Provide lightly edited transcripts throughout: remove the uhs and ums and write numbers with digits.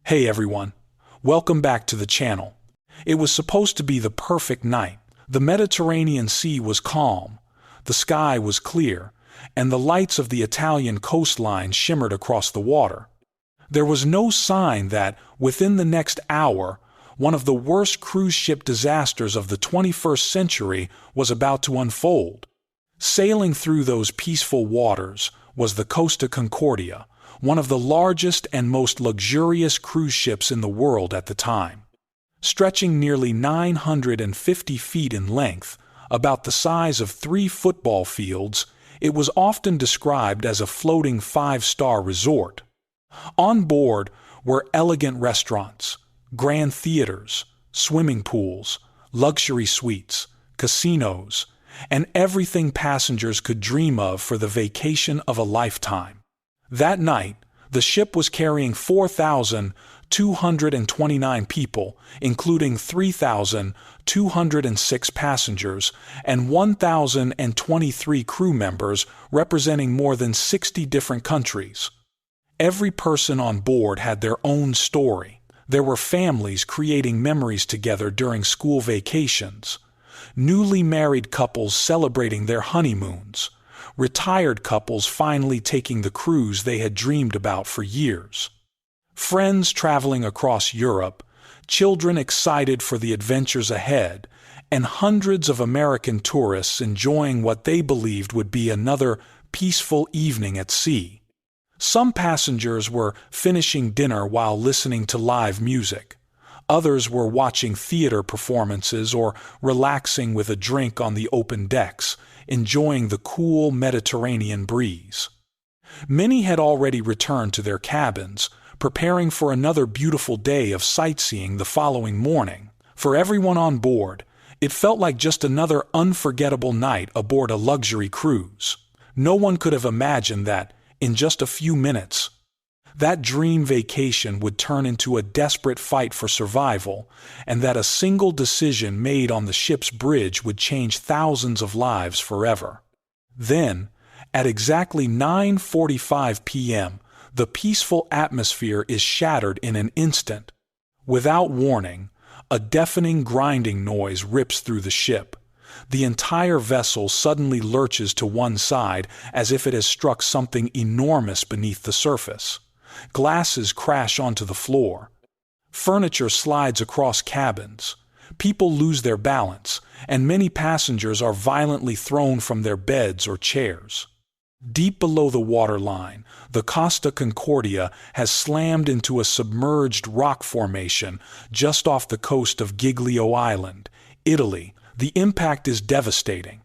Hey everyone, welcome back to the channel. It was supposed to be the perfect night. The Mediterranean Sea was calm, the sky was clear, and the lights of the Italian coastline shimmered across the water. There was no sign that, within the next hour, one of the worst cruise ship disasters of the 21st century was about to unfold. Sailing through those peaceful waters was the Costa Concordia, one of the largest and most luxurious cruise ships in the world at the time. Stretching nearly 950 feet in length, about the size of 3 football fields, it was often described as a floating 5-star resort. On board were elegant restaurants, grand theaters, swimming pools, luxury suites, casinos, and everything passengers could dream of for the vacation of a lifetime. That night, the ship was carrying 4,229 people, including 3,206 passengers and 1,023 crew members representing more than 60 different countries. Every person on board had their own story. There were families creating memories together during school vacations, newly married couples celebrating their honeymoons, retired couples finally taking the cruise they had dreamed about for years, friends traveling across Europe, children excited for the adventures ahead, and hundreds of American tourists enjoying what they believed would be another peaceful evening at sea. Some passengers were finishing dinner while listening to live music. Others were watching theater performances or relaxing with a drink on the open decks, enjoying the cool Mediterranean breeze. Many had already returned to their cabins, preparing for another beautiful day of sightseeing the following morning. For everyone on board, it felt like just another unforgettable night aboard a luxury cruise. No one could have imagined that, in just a few minutes, that dream vacation would turn into a desperate fight for survival, and that a single decision made on the ship's bridge would change thousands of lives forever. Then, at exactly 9:45 p.m., the peaceful atmosphere is shattered in an instant. Without warning, a deafening grinding noise rips through the ship. The entire vessel suddenly lurches to one side as if it has struck something enormous beneath the surface. Glasses crash onto the floor. Furniture slides across cabins. People lose their balance, and many passengers are violently thrown from their beds or chairs. Deep below the waterline, the Costa Concordia has slammed into a submerged rock formation just off the coast of Giglio Island, Italy. The impact is devastating.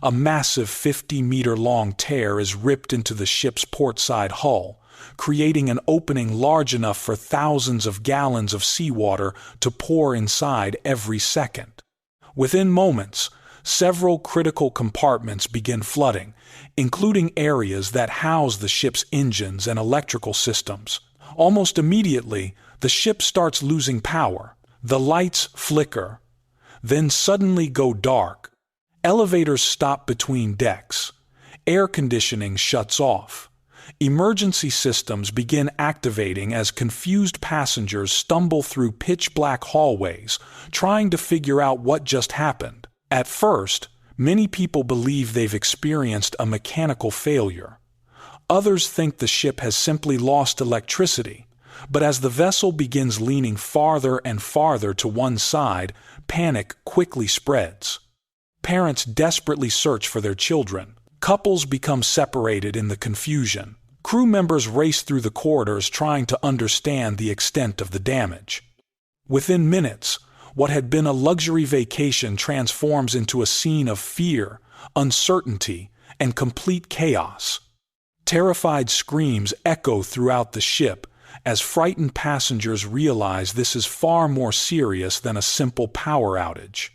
A massive 50-meter-long tear is ripped into the ship's portside hull, creating an opening large enough for thousands of gallons of seawater to pour inside every second. Within moments, several critical compartments begin flooding, including areas that house the ship's engines and electrical systems. Almost immediately, the ship starts losing power. The lights flicker, then suddenly go dark. Elevators stop between decks. Air conditioning shuts off. Emergency systems begin activating as confused passengers stumble through pitch-black hallways, trying to figure out what just happened. At first, many people believe they've experienced a mechanical failure. Others think the ship has simply lost electricity. But as the vessel begins leaning farther and farther to one side, panic quickly spreads. Parents desperately search for their children. Couples become separated in the confusion. Crew members race through the corridors trying to understand the extent of the damage. Within minutes, what had been a luxury vacation transforms into a scene of fear, uncertainty, and complete chaos. Terrified screams echo throughout the ship as frightened passengers realize this is far more serious than a simple power outage.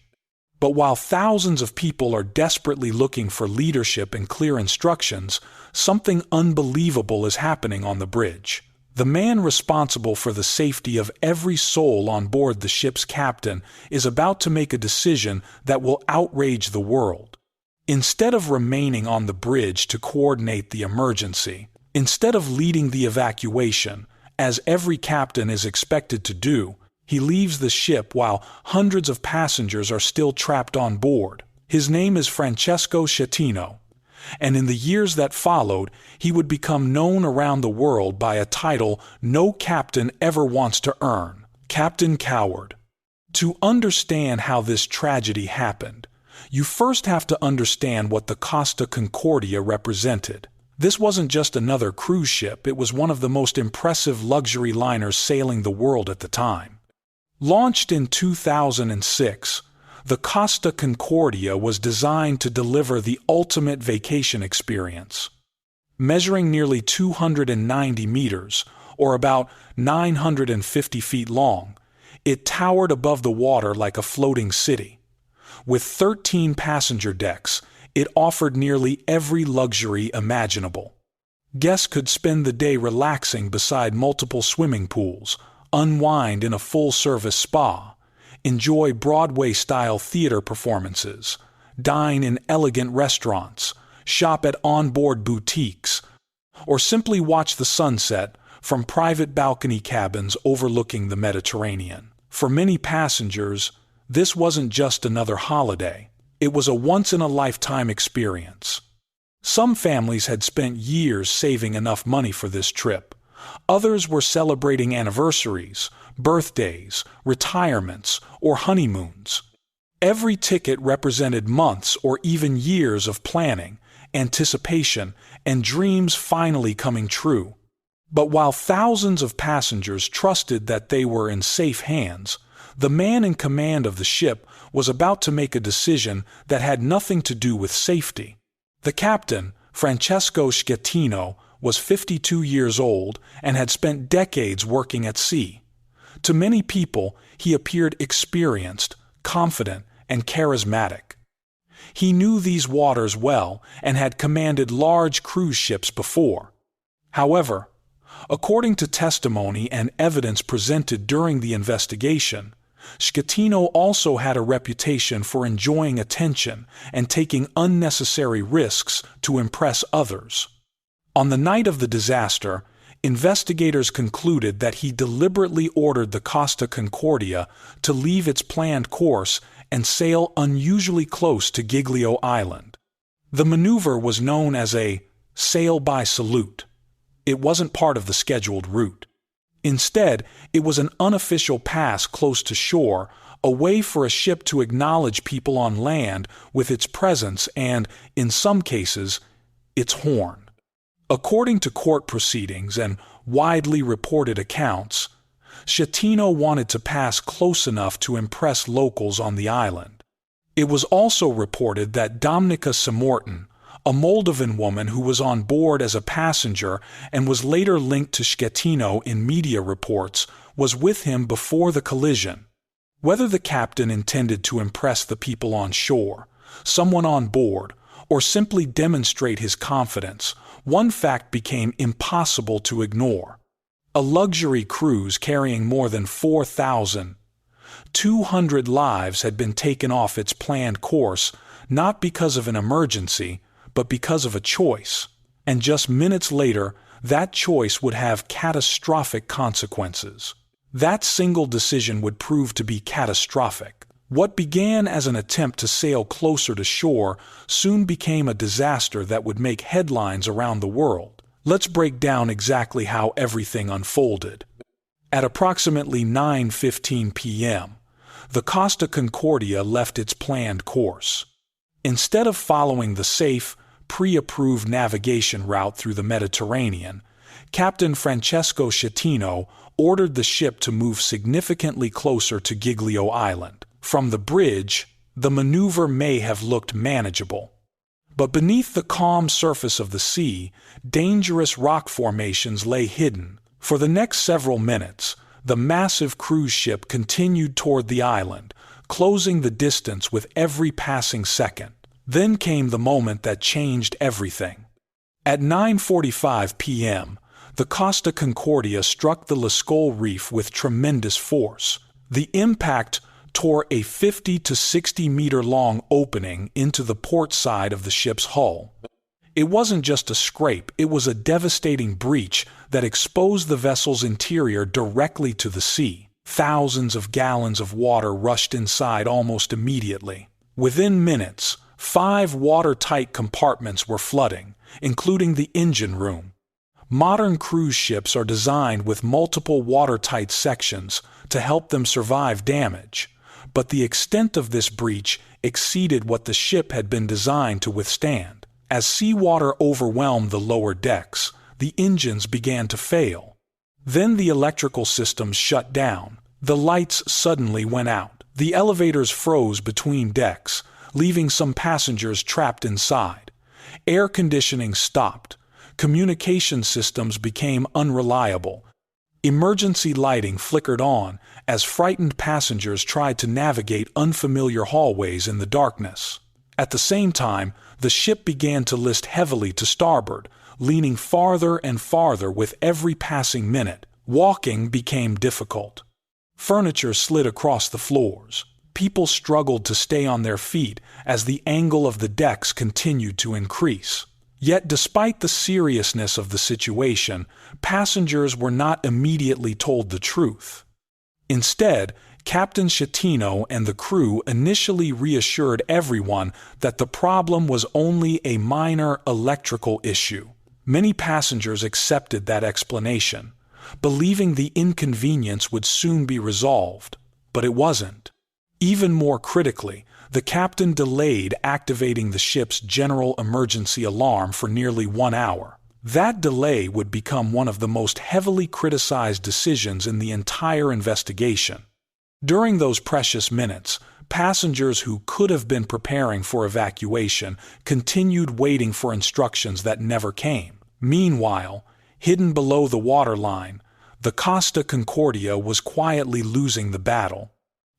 But while thousands of people are desperately looking for leadership and clear instructions, something unbelievable is happening on the bridge. The man responsible for the safety of every soul on board the ship's captain is about to make a decision that will outrage the world. Instead of remaining on the bridge to coordinate the emergency, instead of leading the evacuation, As every captain is expected to do, he leaves the ship while hundreds of passengers are still trapped on board. His name is Francesco Schettino, and in the years that followed, he would become known around the world by a title no captain ever wants to earn: Captain Coward. To understand how this tragedy happened, you first have to understand what the Costa Concordia represented. This wasn't just another cruise ship, it was one of the most impressive luxury liners sailing the world at the time. Launched in 2006, the Costa Concordia was designed to deliver the ultimate vacation experience. Measuring nearly 290 meters, or about 950 feet long, it towered above the water like a floating city. With 13 passenger decks, it offered nearly every luxury imaginable. Guests could spend the day relaxing beside multiple swimming pools, unwind in a full-service spa, enjoy Broadway-style theater performances, dine in elegant restaurants, shop at onboard boutiques, or simply watch the sunset from private balcony cabins overlooking the Mediterranean. For many passengers, this wasn't just another holiday. It was a once-in-a-lifetime experience. Some families had spent years saving enough money for this trip. Others were celebrating anniversaries, birthdays, retirements, or honeymoons. Every ticket represented months or even years of planning, anticipation, and dreams finally coming true. But while thousands of passengers trusted that they were in safe hands, the man in command of the ship was about to make a decision that had nothing to do with safety. The captain, Francesco Schettino, was 52 years old and had spent decades working at sea. To many people, he appeared experienced, confident, and charismatic. He knew these waters well and had commanded large cruise ships before. However, according to testimony and evidence presented during the investigation, Schettino also had a reputation for enjoying attention and taking unnecessary risks to impress others. On the night of the disaster, investigators concluded that he deliberately ordered the Costa Concordia to leave its planned course and sail unusually close to Giglio Island. The maneuver was known as a sail by salute. It wasn't part of the scheduled route. Instead, it was an unofficial pass close to shore, a way for a ship to acknowledge people on land with its presence and, in some cases, its horn. According to court proceedings and widely reported accounts, Schettino wanted to pass close enough to impress locals on the island. It was also reported that Domnica Samorton, a Moldovan woman who was on board as a passenger and was later linked to Schettino in media reports, was with him before the collision. Whether the captain intended to impress the people on shore, someone on board, or simply demonstrate his confidence, one fact became impossible to ignore. A luxury cruise carrying more than 4,200 lives had been taken off its planned course, not because of an emergency, but because of a choice. And just minutes later, that choice would have catastrophic consequences. That single decision would prove to be catastrophic. What began as an attempt to sail closer to shore soon became a disaster that would make headlines around the world. Let's break down exactly how everything unfolded. At approximately 9:15 p.m., the Costa Concordia left its planned course. Instead of following the safe, pre-approved navigation route through the Mediterranean, Captain Francesco Schettino ordered the ship to move significantly closer to Giglio Island. From the bridge, the maneuver may have looked manageable. But beneath the calm surface of the sea, dangerous rock formations lay hidden. For the next several minutes, the massive cruise ship continued toward the island, closing the distance with every passing second. Then came the moment that changed everything. At 9:45 p.m., the Costa Concordia struck the Lascaux Reef with tremendous force. The impact tore a 50 to 60 meter long opening into the port side of the ship's hull. It wasn't just a scrape, it was a devastating breach that exposed the vessel's interior directly to the sea. Thousands of gallons of water rushed inside almost immediately. Within minutes, 5 watertight compartments were flooding, including the engine room. Modern cruise ships are designed with multiple watertight sections to help them survive damage, but the extent of this breach exceeded what the ship had been designed to withstand. As seawater overwhelmed the lower decks, the engines began to fail. Then the electrical systems shut down. The lights suddenly went out. The elevators froze between decks, leaving some passengers trapped inside. Air conditioning stopped. Communication systems became unreliable. Emergency lighting flickered on as frightened passengers tried to navigate unfamiliar hallways in the darkness. At the same time, the ship began to list heavily to starboard, leaning farther and farther with every passing minute. Walking became difficult. Furniture slid across the floors. People struggled to stay on their feet as the angle of the decks continued to increase. Yet despite the seriousness of the situation, passengers were not immediately told the truth. Instead, Captain Schettino and the crew initially reassured everyone that the problem was only a minor electrical issue. Many passengers accepted that explanation, believing the inconvenience would soon be resolved, but it wasn't. Even more critically, the captain delayed activating the ship's general emergency alarm for nearly 1 hour. That delay would become one of the most heavily criticized decisions in the entire investigation. During those precious minutes, passengers who could have been preparing for evacuation continued waiting for instructions that never came. Meanwhile, hidden below the waterline, the Costa Concordia was quietly losing the battle.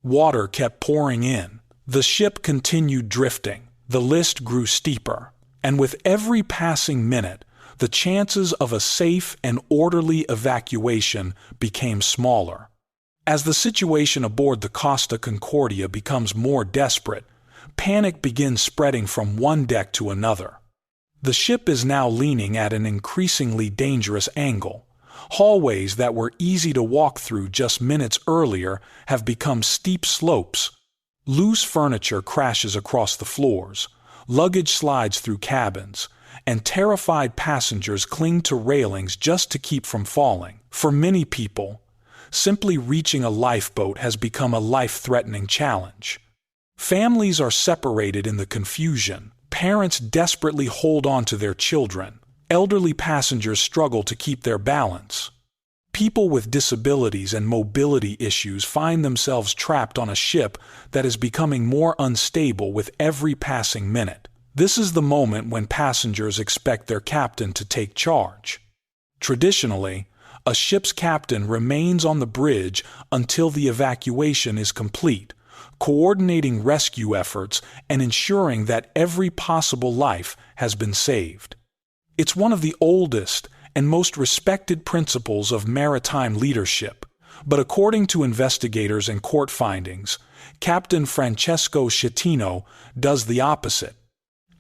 Water kept pouring in. The ship continued drifting. The list grew steeper, and with every passing minute, the chances of a safe and orderly evacuation became smaller. As the situation aboard the Costa Concordia becomes more desperate, panic begins spreading from one deck to another. The ship is now leaning at an increasingly dangerous angle. Hallways that were easy to walk through just minutes earlier have become steep slopes. Loose furniture crashes across the floors, luggage slides through cabins, and terrified passengers cling to railings just to keep from falling. For many people, simply reaching a lifeboat has become a life-threatening challenge. Families are separated in the confusion. Parents desperately hold on to their children. Elderly passengers struggle to keep their balance. People with disabilities and mobility issues find themselves trapped on a ship that is becoming more unstable with every passing minute. This is the moment when passengers expect their captain to take charge. Traditionally, a ship's captain remains on the bridge until the evacuation is complete, coordinating rescue efforts and ensuring that every possible life has been saved. It's one of the oldest and most respected principles of maritime leadership, but according to investigators and court findings, Captain Francesco Schettino does the opposite.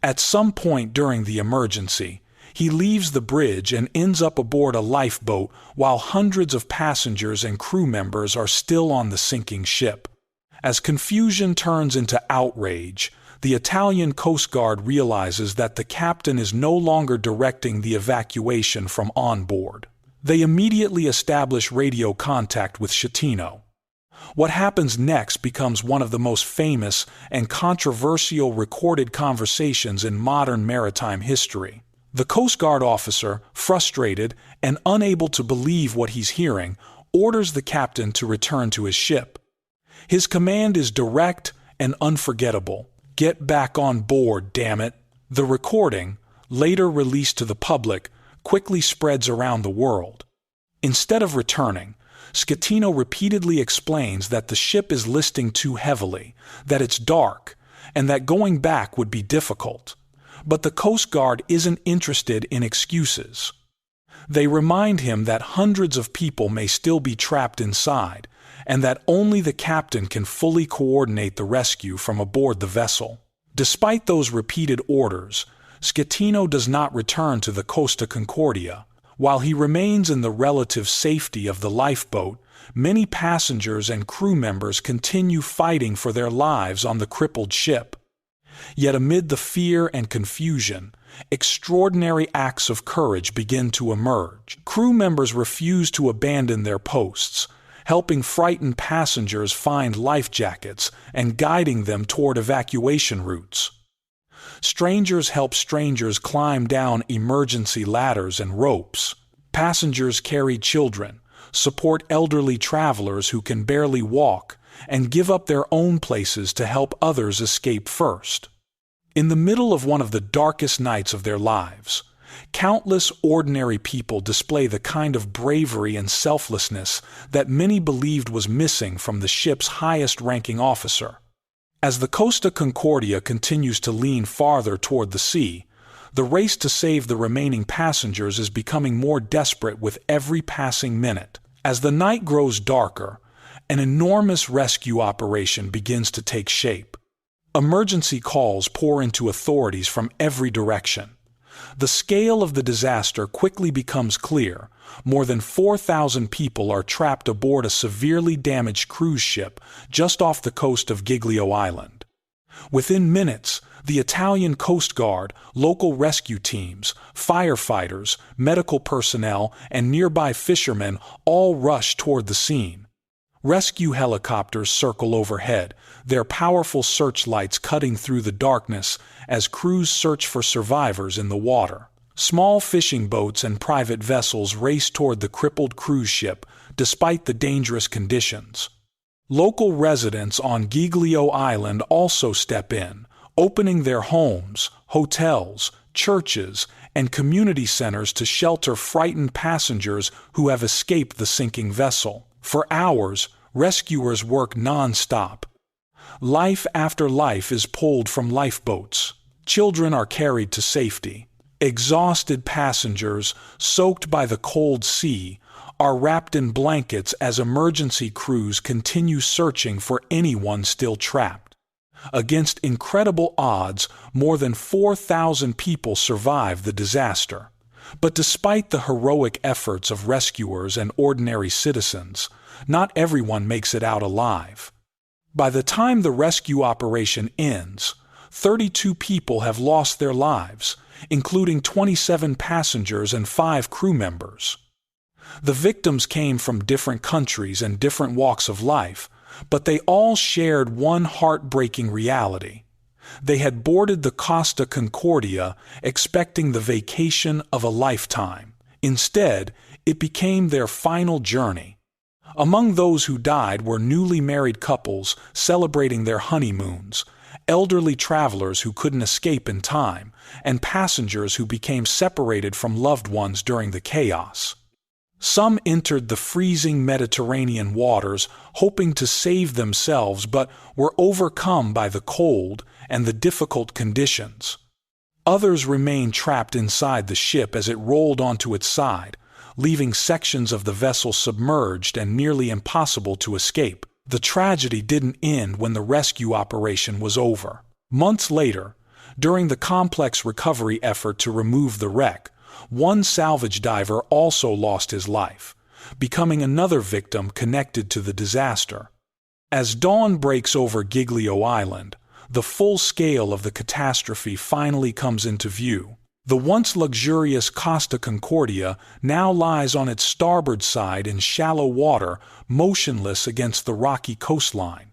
At some point during the emergency, he leaves the bridge and ends up aboard a lifeboat while hundreds of passengers and crew members are still on the sinking ship. As confusion turns into outrage, the Italian Coast Guard realizes that the captain is no longer directing the evacuation from on board. They immediately establish radio contact with Schettino. What happens next becomes one of the most famous and controversial recorded conversations in modern maritime history. The Coast Guard officer, frustrated and unable to believe what he's hearing, orders the captain to return to his ship. His command is direct and unforgettable. "Get back on board, damn it." The recording, later released to the public, quickly spreads around the world. Instead of returning, Schettino repeatedly explains that the ship is listing too heavily, that it's dark, and that going back would be difficult. But the Coast Guard isn't interested in excuses. They remind him that hundreds of people may still be trapped inside, and that only the captain can fully coordinate the rescue from aboard the vessel. Despite those repeated orders, Schettino does not return to the Costa Concordia. While he remains in the relative safety of the lifeboat, many passengers and crew members continue fighting for their lives on the crippled ship. Yet amid the fear and confusion, extraordinary acts of courage begin to emerge. Crew members refuse to abandon their posts, helping frightened passengers find life jackets and guiding them toward evacuation routes. Strangers help strangers climb down emergency ladders and ropes. Passengers carry children, support elderly travelers who can barely walk, and give up their own places to help others escape first. In the middle of one of the darkest nights of their lives, countless ordinary people display the kind of bravery and selflessness that many believed was missing from the ship's highest-ranking officer. As the Costa Concordia continues to lean farther toward the sea, the race to save the remaining passengers is becoming more desperate with every passing minute. As the night grows darker, an enormous rescue operation begins to take shape. Emergency calls pour into authorities from every direction. The scale of the disaster quickly becomes clear. More than 4,000 people are trapped aboard a severely damaged cruise ship just off the coast of Giglio Island. Within minutes, the Italian Coast Guard, local rescue teams, firefighters, medical personnel, and nearby fishermen all rush toward the scene. Rescue helicopters circle overhead, their powerful searchlights cutting through the darkness as crews search for survivors in the water. Small fishing boats and private vessels race toward the crippled cruise ship, despite the dangerous conditions. Local residents on Giglio Island also step in, opening their homes, hotels, churches, and community centers to shelter frightened passengers who have escaped the sinking vessel. For hours, rescuers work non-stop. Life after life is pulled from lifeboats. Children are carried to safety. Exhausted passengers, soaked by the cold sea, are wrapped in blankets as emergency crews continue searching for anyone still trapped. Against incredible odds, more than 4,000 people survive the disaster. But despite the heroic efforts of rescuers and ordinary citizens, not everyone makes it out alive. By the time the rescue operation ends, 32 people have lost their lives, including 27 passengers and 5 crew members. The victims came from different countries and different walks of life, but they all shared one heartbreaking reality. They had boarded the Costa Concordia expecting the vacation of a lifetime. Instead, it became their final journey. Among those who died were newly married couples celebrating their honeymoons, elderly travelers who couldn't escape in time, and passengers who became separated from loved ones during the chaos. Some entered the freezing Mediterranean waters hoping to save themselves but were overcome by the cold and the difficult conditions. Others remained trapped inside the ship as it rolled onto its side, leaving sections of the vessel submerged and nearly impossible to escape. The tragedy didn't end when the rescue operation was over. Months later, during the complex recovery effort to remove the wreck, one salvage diver also lost his life, becoming another victim connected to the disaster. As dawn breaks over Giglio Island, the full scale of the catastrophe finally comes into view. The once luxurious Costa Concordia now lies on its starboard side in shallow water, motionless against the rocky coastline.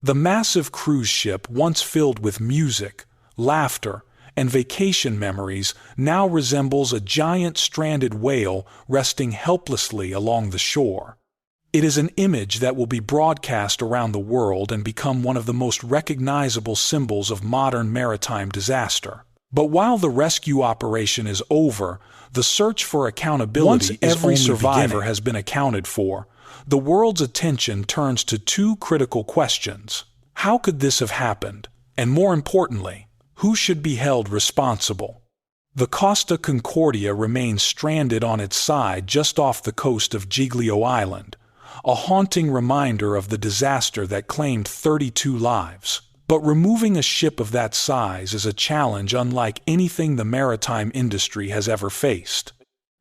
The massive cruise ship, once filled with music, laughter, and vacation memories, now resembles a giant stranded whale resting helplessly along the shore. It is an image that will be broadcast around the world and become one of the most recognizable symbols of modern maritime disaster. But while the rescue operation is over, the search for accountability once every survivor has been accounted for, the world's attention turns to 2 critical questions. How could this have happened? And more importantly, who should be held responsible? The Costa Concordia remains stranded on its side just off the coast of Giglio Island, a haunting reminder of the disaster that claimed 32 lives. But removing a ship of that size is a challenge unlike anything the maritime industry has ever faced.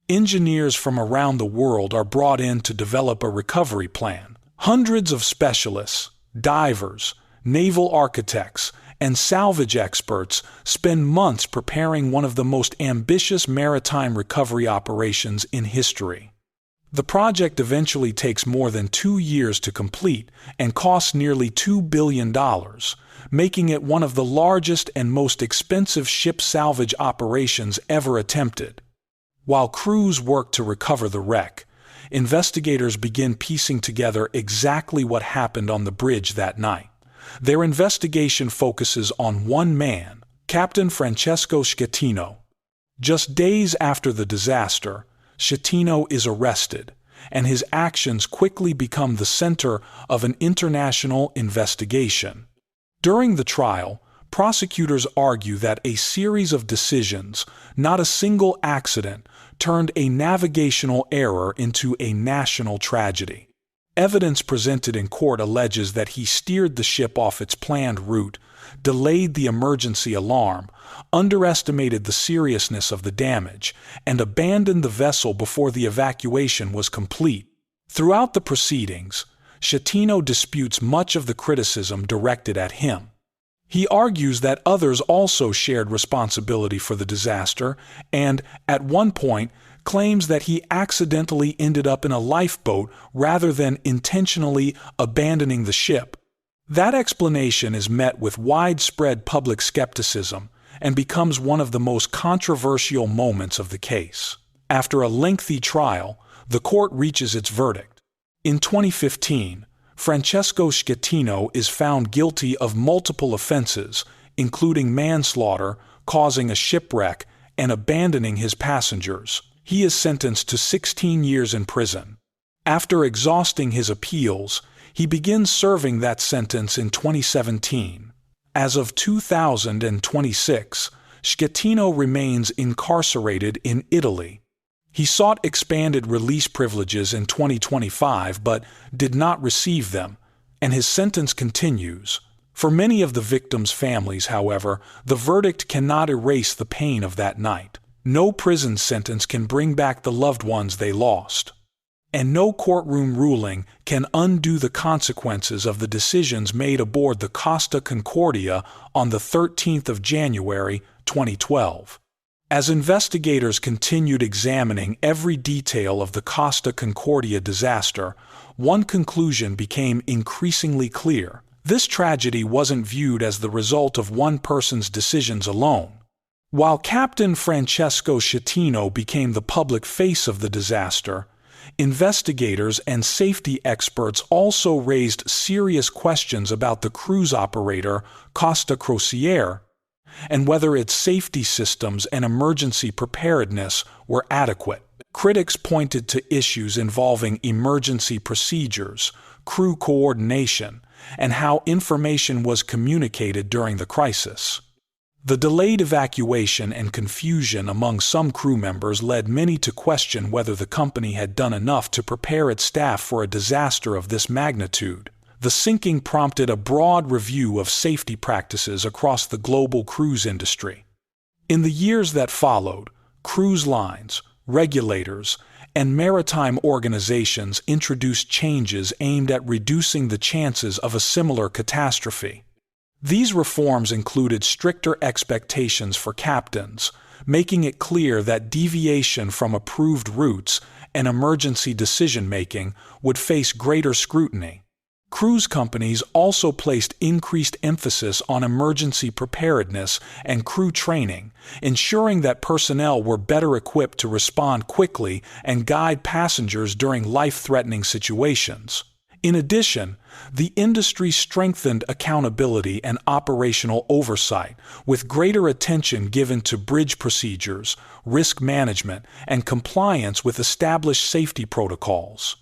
Engineers from around the world are brought in to develop a recovery plan. Hundreds of specialists, divers, naval architects, and salvage experts spend months preparing one of the most ambitious maritime recovery operations in history. The project eventually takes more than 2 years to complete and costs nearly $2 billion, making it one of the largest and most expensive ship salvage operations ever attempted. While crews work to recover the wreck, investigators begin piecing together exactly what happened on the bridge that night. Their investigation focuses on one man, Captain Francesco Schettino. Just days after the disaster, Schettino is arrested, and his actions quickly become the center of an international investigation. During the trial, prosecutors argue that a series of decisions, not a single accident, turned a navigational error into a national tragedy. Evidence presented in court alleges that he steered the ship off its planned route, delayed the emergency alarm, underestimated the seriousness of the damage, and abandoned the vessel before the evacuation was complete. Throughout the proceedings, Schettino disputes much of the criticism directed at him. He argues that others also shared responsibility for the disaster and, at one point, claims that he accidentally ended up in a lifeboat rather than intentionally abandoning the ship. That explanation is met with widespread public skepticism and becomes one of the most controversial moments of the case. After a lengthy trial, the court reaches its verdict. In 2015, Francesco Schettino is found guilty of multiple offenses, including manslaughter, causing a shipwreck, and abandoning his passengers. He is sentenced to 16 years in prison. After exhausting his appeals, he begins serving that sentence in 2017. As of 2026, Schettino remains incarcerated in Italy. He sought expanded release privileges in 2025 but did not receive them, and his sentence continues. For many of the victims' families, however, the verdict cannot erase the pain of that night. No prison sentence can bring back the loved ones they lost. And no courtroom ruling can undo the consequences of the decisions made aboard the Costa Concordia on the 13th of January, 2012. As investigators continued examining every detail of the Costa Concordia disaster, one conclusion became increasingly clear. This tragedy wasn't viewed as the result of one person's decisions alone. While Captain Francesco Schettino became the public face of the disaster, investigators and safety experts also raised serious questions about the cruise operator, Costa Concordia, and whether its safety systems and emergency preparedness were adequate. Critics pointed to issues involving emergency procedures, crew coordination, and how information was communicated during the crisis. The delayed evacuation and confusion among some crew members led many to question whether the company had done enough to prepare its staff for a disaster of this magnitude. The sinking prompted a broad review of safety practices across the global cruise industry. In the years that followed, cruise lines, regulators, and maritime organizations introduced changes aimed at reducing the chances of a similar catastrophe. These reforms included stricter expectations for captains, making it clear that deviation from approved routes and emergency decision-making would face greater scrutiny. Cruise companies also placed increased emphasis on emergency preparedness and crew training, ensuring that personnel were better equipped to respond quickly and guide passengers during life-threatening situations. In addition, the industry strengthened accountability and operational oversight, with greater attention given to bridge procedures, risk management, and compliance with established safety protocols.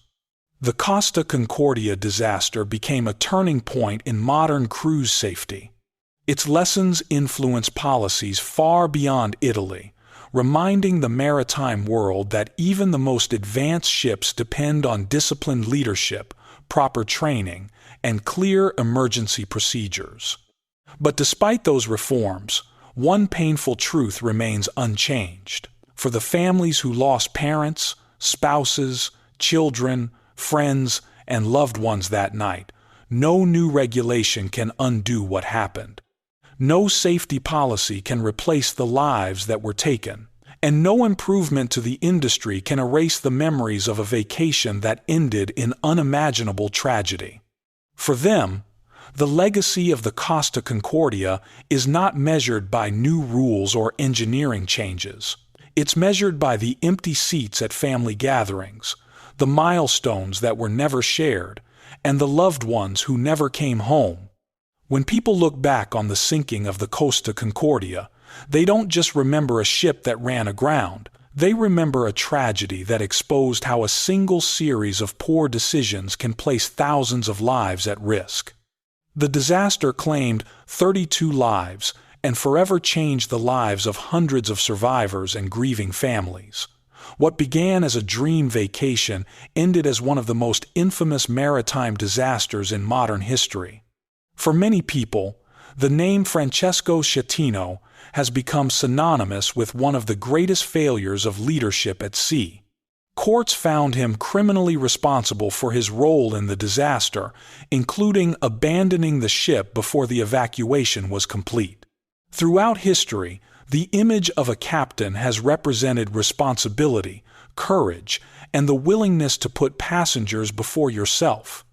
The Costa Concordia disaster became a turning point in modern cruise safety. Its lessons influenced policies far beyond Italy, reminding the maritime world that even the most advanced ships depend on disciplined leadership, proper training, and clear emergency procedures. But despite those reforms, one painful truth remains unchanged. For the families who lost parents, spouses, children, friends, and loved ones that night, no new regulation can undo what happened. No safety policy can replace the lives that were taken, and no improvement to the industry can erase the memories of a vacation that ended in unimaginable tragedy. For them, the legacy of the Costa Concordia is not measured by new rules or engineering changes. It's measured by the empty seats at family gatherings, the milestones that were never shared, and the loved ones who never came home. When people look back on the sinking of the Costa Concordia, they don't just remember a ship that ran aground. They remember a tragedy that exposed how a single series of poor decisions can place thousands of lives at risk. The disaster claimed 32 lives and forever changed the lives of hundreds of survivors and grieving families. What began as a dream vacation ended as one of the most infamous maritime disasters in modern history. For many people, the name Francesco Schettino has become synonymous with one of the greatest failures of leadership at sea. Courts found him criminally responsible for his role in the disaster, including abandoning the ship before the evacuation was complete. Throughout history, the image of a captain has represented responsibility, courage, and the willingness to put passengers before yourself.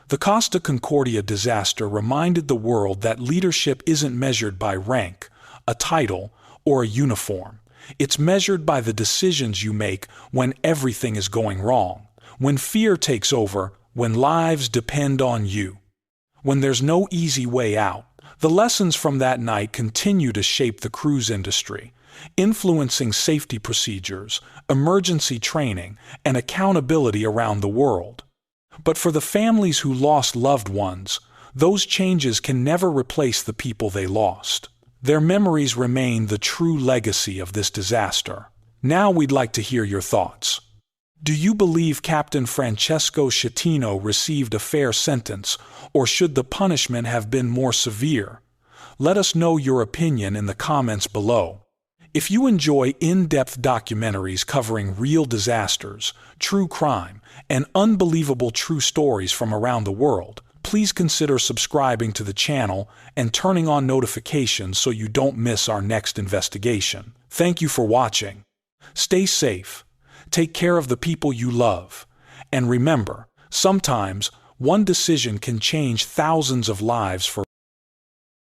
The Costa Concordia disaster reminded the world that leadership isn't measured by rank, a title, or a uniform. It's measured by the decisions you make when everything is going wrong, when fear takes over, when lives depend on you. When there's no easy way out, the lessons from that night continue to shape the cruise industry, influencing safety procedures, emergency training, and accountability around the world. But for the families who lost loved ones, those changes can never replace the people they lost. Their memories remain the true legacy of this disaster. Now we'd like to hear your thoughts. Do you believe Captain Francesco Schettino received a fair sentence, or should the punishment have been more severe? Let us know your opinion in the comments below. If you enjoy in-depth documentaries covering real disasters, true crime, and unbelievable true stories from around the world, please consider subscribing to the channel and turning on notifications so you don't miss our next investigation. Thank you for watching. Stay safe, take care of the people you love, and remember, sometimes one decision can change thousands of lives for